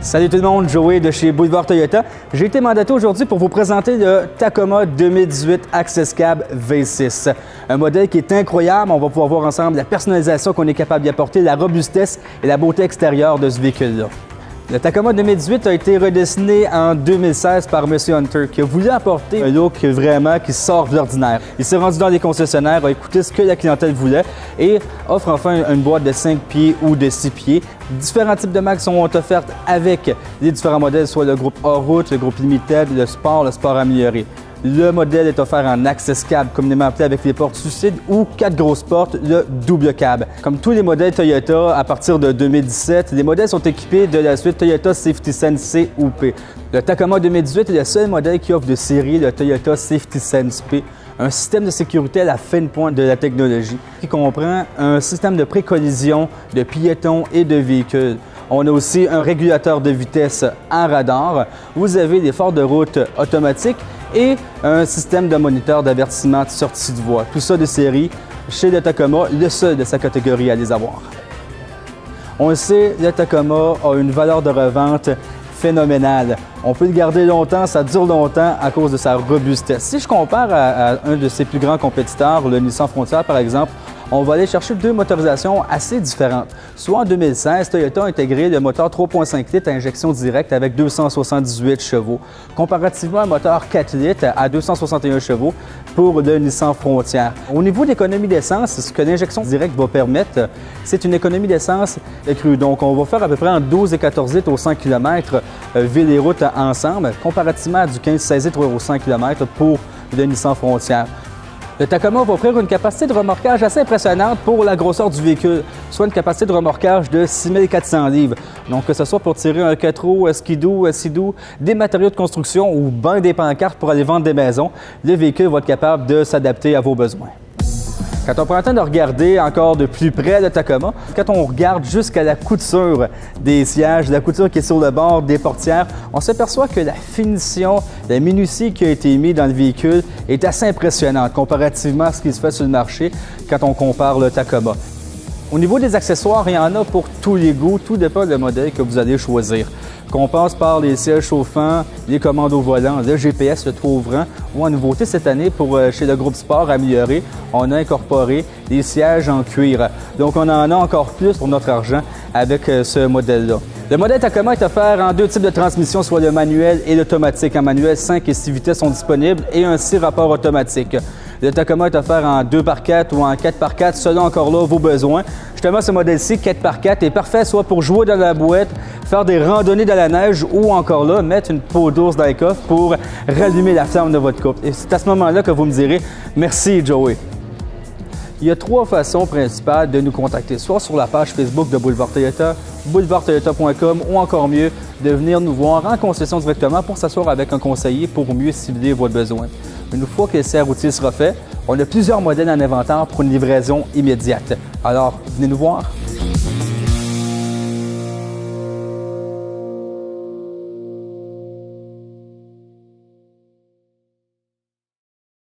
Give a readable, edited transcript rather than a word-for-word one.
Salut tout le monde, Joey de chez Boulevard Toyota. J'ai été mandaté aujourd'hui pour vous présenter le Tacoma 2018 Access Cab V6. Un modèle qui est incroyable. On va pouvoir voir ensemble la personnalisation qu'on est capable d'y apporter, la robustesse et la beauté extérieure de ce véhicule-là. Le Tacoma 2018 a été redessiné en 2016 par M. Hunter, qui a voulu apporter un look vraiment qui sort de l'ordinaire. Il s'est rendu dans les concessionnaires, a écouté ce que la clientèle voulait et offre enfin une boîte de 5 pieds ou de 6 pieds. Différents types de marques sont offertes avec les différents modèles, soit le groupe hors route, le groupe limited, le sport amélioré. Le modèle est offert en Access Cab, communément appelé avec les portes suicides, ou 4 grosses portes, le double cab. Comme tous les modèles Toyota, à partir de 2017, les modèles sont équipés de la suite Toyota Safety Sense C ou P. Le Tacoma 2018 est le seul modèle qui offre de série le Toyota Safety Sense P, un système de sécurité à la fine pointe de la technologie qui comprend un système de précollision de piétons et de véhicules. On a aussi un régulateur de vitesse en radar. Vous avez des phares de route automatiques et un système de moniteur d'avertissement de sortie de voie. Tout ça de série chez le Tacoma, le seul de sa catégorie à les avoir. On le sait, le Tacoma a une valeur de revente phénoménale. On peut le garder longtemps, ça dure longtemps à cause de sa robustesse. Si je compare à un de ses plus grands compétiteurs, le Nissan Frontier par exemple, on va aller chercher deux motorisations assez différentes. Soit en 2016, Toyota a intégré le moteur 3.5 litres à injection directe avec 278 chevaux, comparativement à un moteur 4 litres à 261 chevaux pour le Nissan Frontier. Au niveau d'économie d'essence, ce que l'injection directe va permettre, c'est une économie d'essence accrue. Donc, on va faire à peu près entre 12 et 14 litres au 100 km ville et route ensemble, comparativement à du 15-16 litres au 100 km pour le Nissan Frontier. Le Tacoma va offrir une capacité de remorquage assez impressionnante pour la grosseur du véhicule, soit une capacité de remorquage de 6400 livres. Donc, que ce soit pour tirer un 4 roues, un skidoo, des matériaux de construction ou bien des pancartes pour aller vendre des maisons, le véhicule va être capable de s'adapter à vos besoins. Quand on prend le temps de regarder encore de plus près le Tacoma, quand on regarde jusqu'à la couture des sièges, la couture qui est sur le bord des portières, on s'aperçoit que la finition, la minutie qui a été mise dans le véhicule est assez impressionnante comparativement à ce qui se fait sur le marché quand on compare le Tacoma. Au niveau des accessoires, il y en a pour tous les goûts, tout dépend du modèle que vous allez choisir. Qu'on passe par les sièges chauffants, les commandes au volant, le GPS, le toit ouvrant, ou en nouveauté cette année chez le groupe Sport amélioré, on a incorporé des sièges en cuir. Donc on en a encore plus pour notre argent avec ce modèle-là. Le modèle Tacoma est offert en deux types de transmission, soit le manuel et l'automatique. En manuel, 5 et 6 vitesses sont disponibles et un 6 rapports automatique. Le Tacoma est offert en 2x4 ou en 4x4 selon encore là vos besoins. Justement, ce modèle-ci, 4x4, est parfait soit pour jouer dans la boîte, faire des randonnées dans la neige ou encore là, mettre une peau d'ours dans le coffre pour rallumer la flamme de votre couple. Et c'est à ce moment-là que vous me direz « Merci, Joey ». Il y a trois façons principales de nous contacter, soit sur la page Facebook de Boulevard Toyota, boulevardtoyota.com ou encore mieux, de venir nous voir en concession directement pour s'asseoir avec un conseiller pour mieux cibler votre besoin. Une fois que l'essai routier sera fait, on a plusieurs modèles en inventaire pour une livraison immédiate. Alors, venez nous voir.